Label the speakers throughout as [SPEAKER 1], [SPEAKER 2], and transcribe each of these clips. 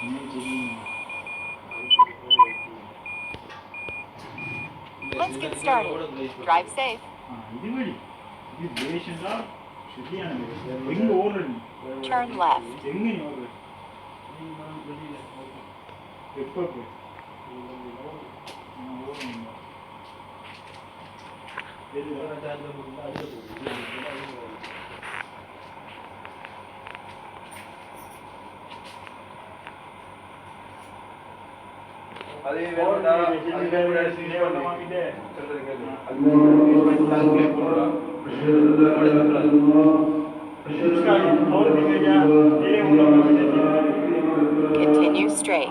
[SPEAKER 1] Let's get started. Drive safe. Turn left. Continue straight.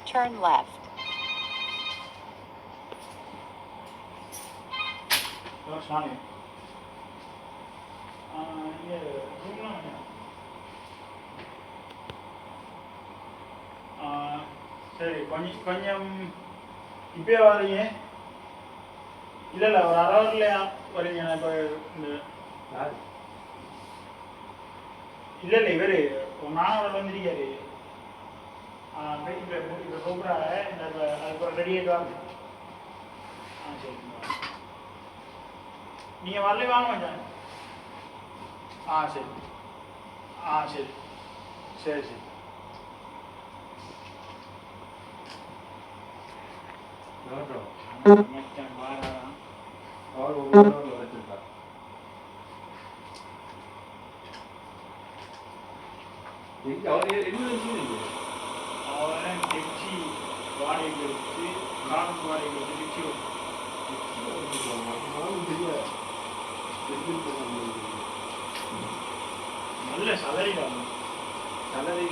[SPEAKER 1] Turn left.
[SPEAKER 2] சரி, கொஞ்சம் இப்பயே வரீங்க? இல்லை இல்லை, ஒரு அரை ஹவர்ல வரீங்க. நான் இப்போ இல்லை இல்லை, இவர் ஒரு 4 ஹவர் வந்துருக்காரு. இப்போ கூப்பிட்றாங்க. இந்த அதுக்கு ரெடி ஆகிட்டு வாங்க. சரி, நீங்கள் வரல வாங்க கொஞ்சம். சரி சரி சரி சரி. அவன் திருச்சி வாடகைக்கு வச்சு காலம் வாடகைக்கு வச்சு திருச்சி நல்ல சலரி தான். சலரி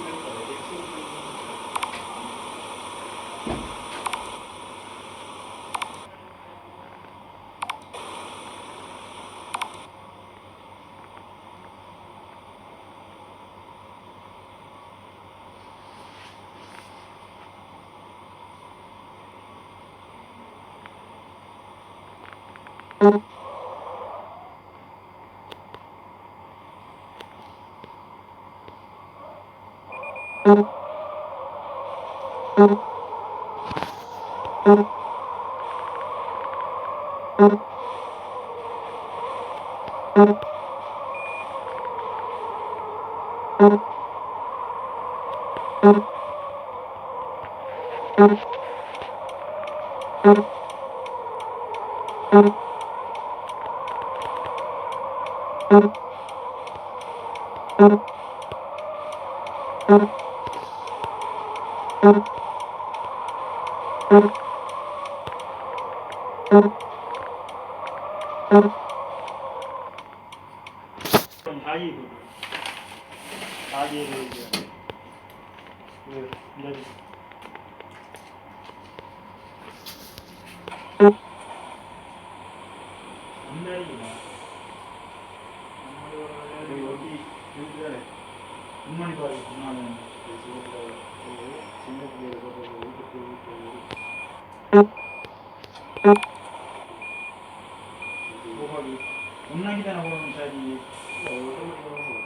[SPEAKER 2] உன்னாக்கி தானே போகணும் சார்.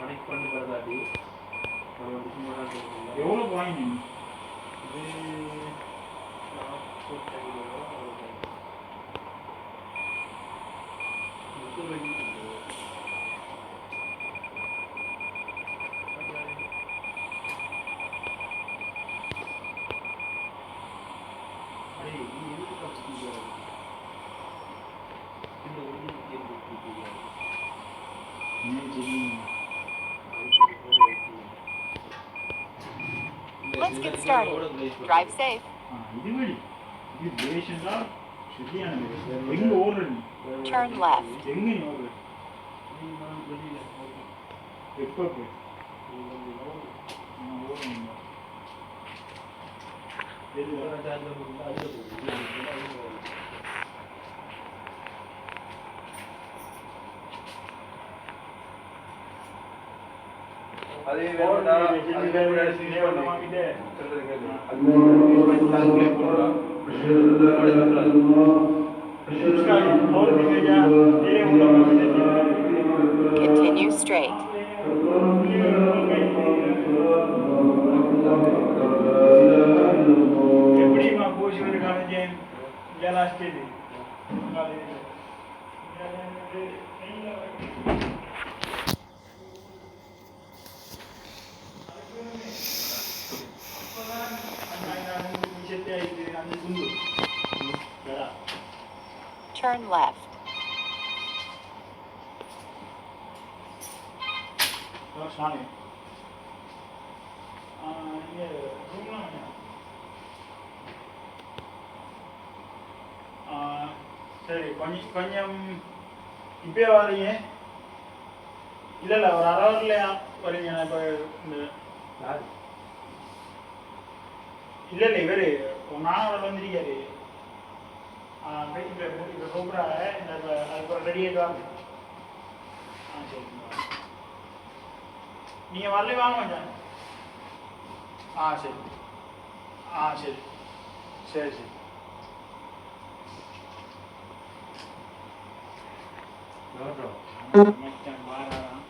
[SPEAKER 2] கனெக்ட் பண்ணி பரதாட்டி எவ்வளோ வாங்கி
[SPEAKER 1] Let's get started. Drive safe. Turn left. Continue straight.
[SPEAKER 2] எப்படிமா பூசி ஒரு காலேஜ் ஜலாஸ்டேதி
[SPEAKER 1] Turn left.
[SPEAKER 2] சரி கொஞ்சம் கொஞ்சம் இப்பயே வரீங்க இல்லை இல்லை ஒரு அரை ஹவர்லையா வரீங்க நான் இப்போ இந்த இல்லை இல்லை இவர் நானூறு வந்திருக்காரு இப்போ கூப்பிட்றாங்க இந்த இப்போ அதுக்கப்புறம் ரெடி ஆகிட்டு வாங்க சரி நீங்கள் வரல வாங்க மச்சான் சரி சரி சரி சரி மச்சான் மாறாராம்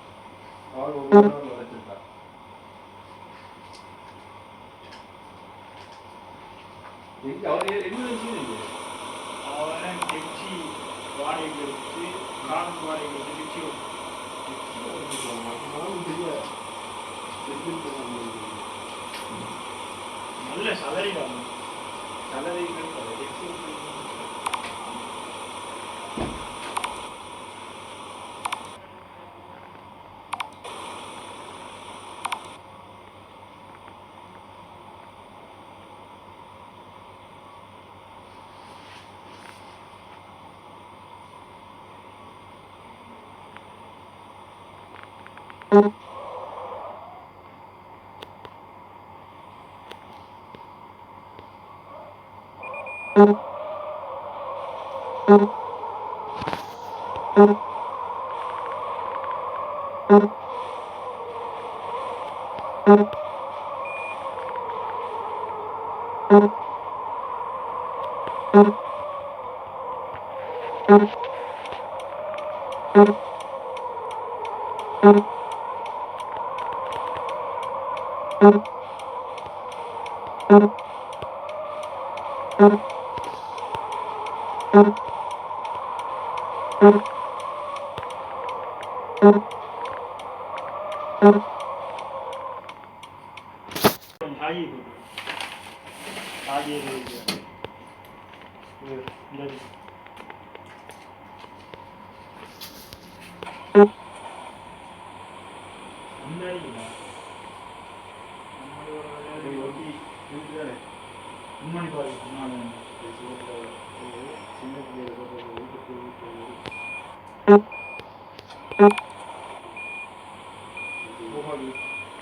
[SPEAKER 2] அவன் திருச்சி வாடகைக்கு வச்சு காலம் வாடகைக்கு வச்சு நல்ல சலரி தான் சலரி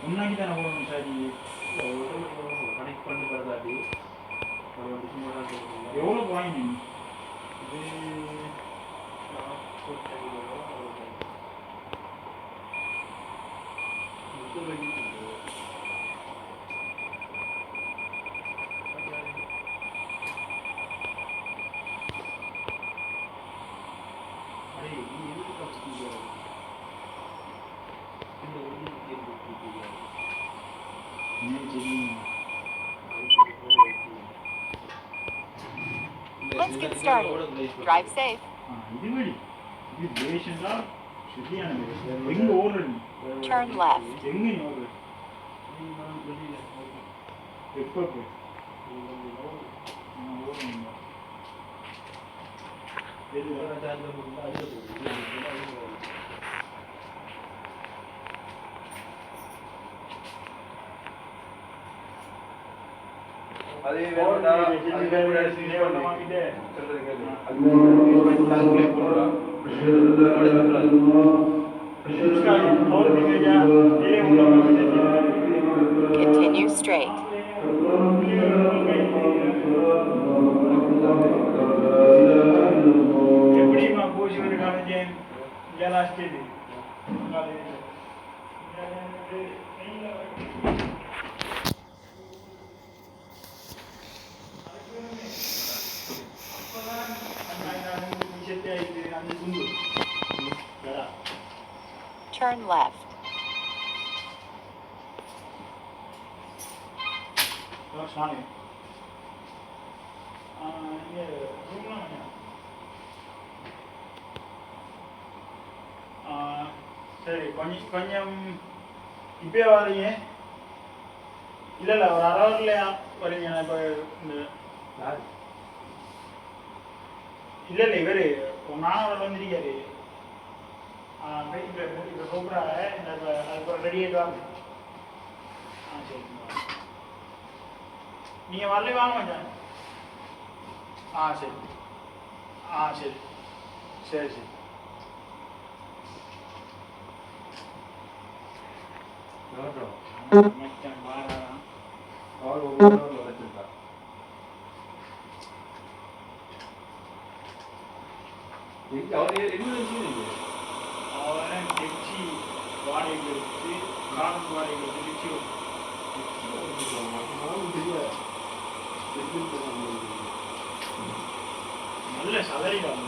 [SPEAKER 2] உன்னாக்கி தானே போகணும் சார் கனெக்ட் பண்ணி பரதாட்டி எவ்வளோ வாங்கி
[SPEAKER 1] Let's get started. Drive safe. Turn left. Continue straight. எப்படிமா பூசி ஒரு காலேஜ் ஜலாஸ்டேதி Turn left.
[SPEAKER 2] சரி கொஞ்சம் இப்பயே வரீங்க இல்லை ஒரு அரை ஹவர்லையா வரீங்க நான் இப்போ இல்லை இவர் ஒரு மாணவர் வந்திருக்காரு இப்போ கூப்பிட்றாங்க இந்த இப்போ அதுக்கு ரெடி ஆகிட்டு வாங்க சரி நீங்கள் வரல வாங்க மச்சான் சரி சரி சரி சரி மச்சான் மாறாராம் அவன் திருச்சி வாடகைக்கு வச்சு காலம் வாடகைக்கு திருச்சி நல்ல சலரி தான்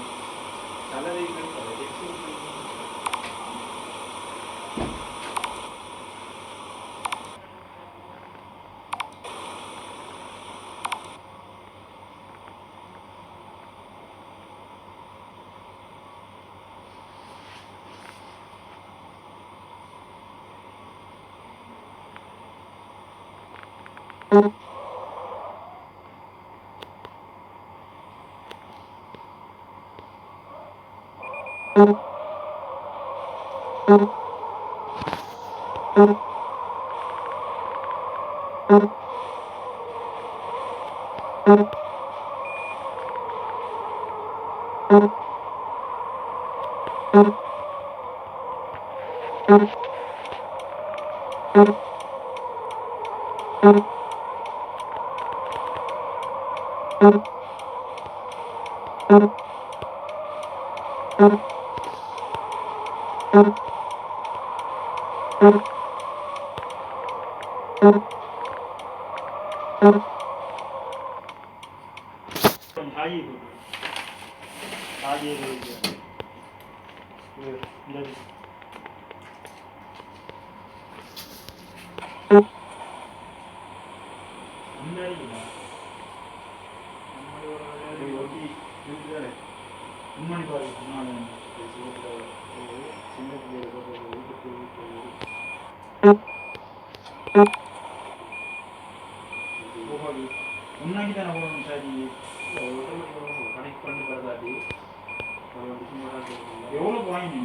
[SPEAKER 2] எவ்வளோ வாங்கி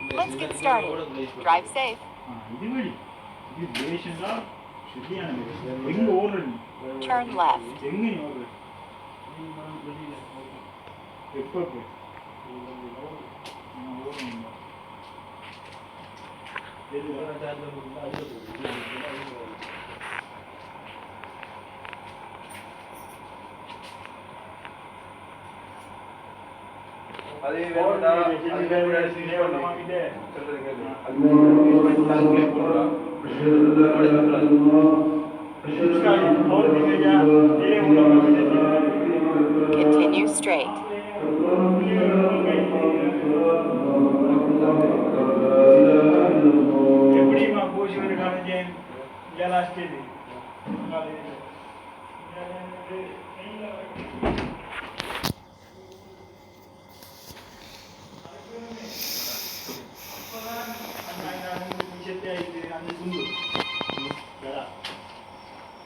[SPEAKER 1] Let's get started. Drive safe. Turn left. Continue straight.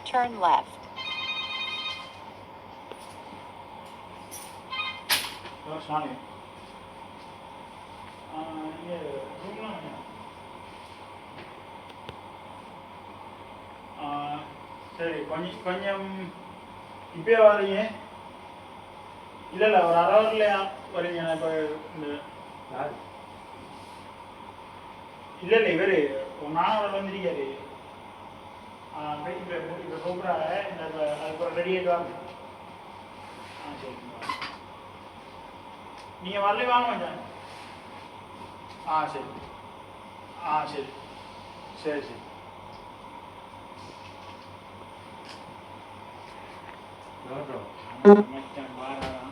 [SPEAKER 1] Turn left.
[SPEAKER 2] சரி கொஞ்சம் கொஞ்சம் இப்பயே வரீங்க இல்லை இல்லை ஒரு அரை ஹவர்லையா வரீங்க நான் இப்போ இந்த இல்லை இல்லை இவர் ஒரு நானவர் வந்துருக்காரு இப்போ கூப்பிட்றாங்க இந்த அதுக்கு ரெடி ஆகிட்டு வாங்க சரி நீங்கள் வரல வாங்க கொஞ்சம் சரி சரி சரி சரி மச்சான் பாராதான்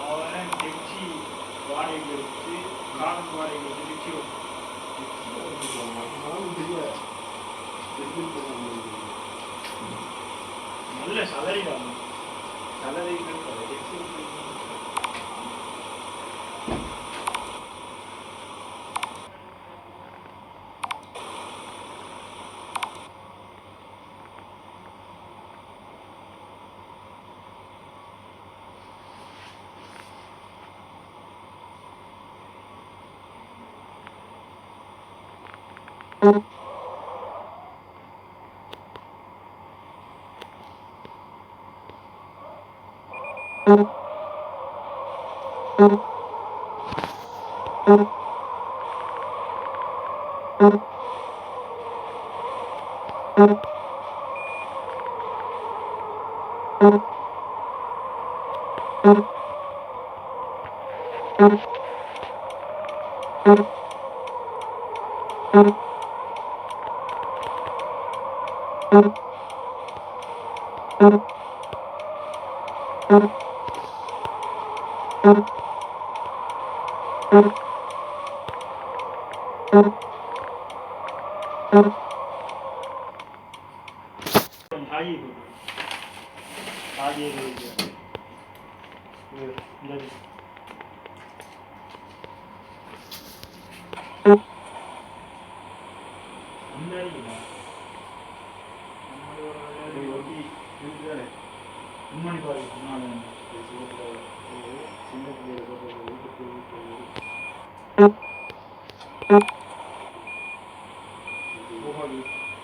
[SPEAKER 2] அவன் திருச்சி வாடகைக்கு வச்சு காலம் வாடகைக்கு வச்சு திருச்சி நல்ல சலரி தான் சலரி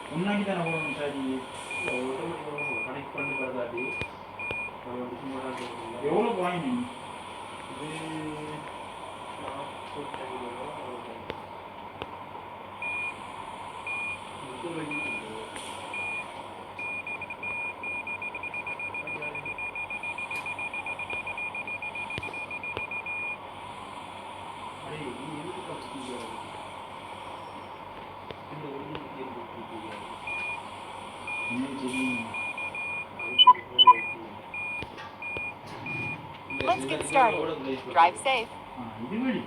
[SPEAKER 2] உன்னாக்கி தானே போகணும் சாரி கனெக்ட் பண்ணி பார்த்தாட்டி எவ்வளோ வாங்கி
[SPEAKER 1] Let's get started. Drive safe.
[SPEAKER 2] இதுவழி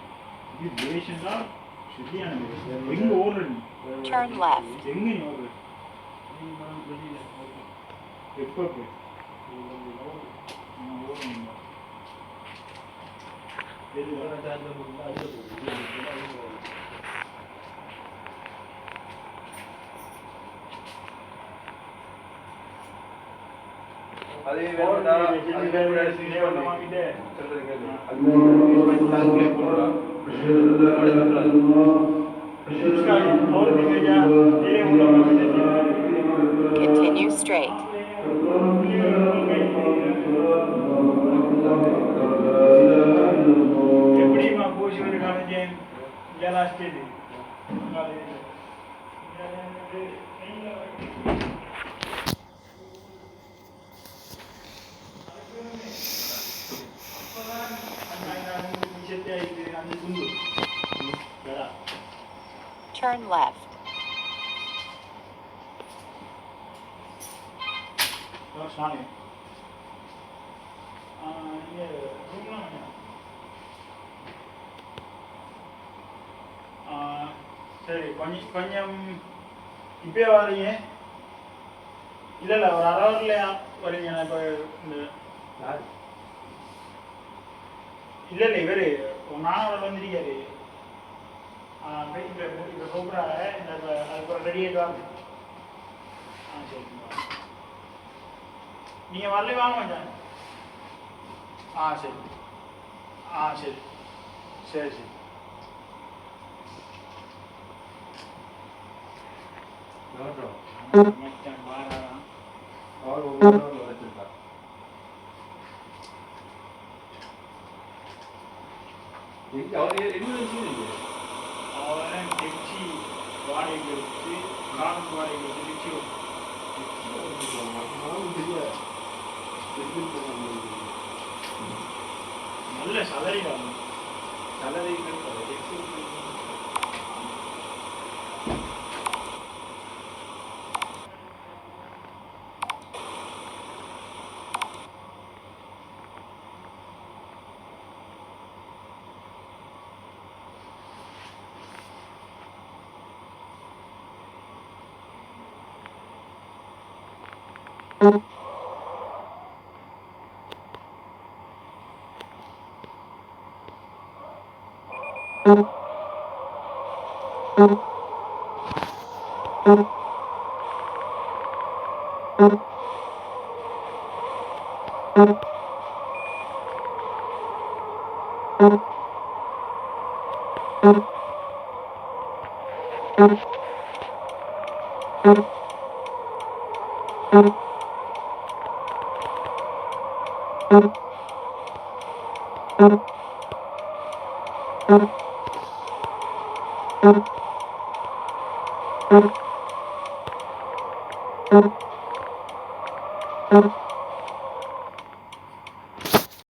[SPEAKER 2] இது பேஷண்டா சரியான எங்க ஓடுறீங்க
[SPEAKER 1] Turn left.
[SPEAKER 2] எங்க நீ ஓடுற எப்போ
[SPEAKER 3] அதே வேணும்டா
[SPEAKER 1] Continue straight.
[SPEAKER 2] எப்படிமா போச்சு ஒரு காலேஜ் லாஸ்ட் இது
[SPEAKER 1] Turn left.
[SPEAKER 2] சரி கொஞ்சம் கொஞ்சம் இப்பயே வரீங்க இல்லை இல்லை ஒரு அரை ஹவர்லையா வரீங்க நான் இப்போ இந்த இல்லை இல்லை இவர் ஒரு நானவர் வந்துருக்காரு இப்போ கூப்பிட்றாங்க இந்த அதுக்கு ரெடி ஆகிட்டு வாங்க சரி நீங்கள் வரல வாங்க கொஞ்சம் சரி சரி சரி சரி. மச்சான் மாறாராம்.
[SPEAKER 3] அவர் ஒவ்வொரு வச்சிருக்கார். அவர் என்ன வச்சுருக்கீங்க?
[SPEAKER 2] அவன் திருச்சி வாடகைக்கு வச்சு காலம் வாடகைக்கு வச்சு திருச்சி நல்ல சலரி தான்.
[SPEAKER 3] Salary
[SPEAKER 4] Thank you.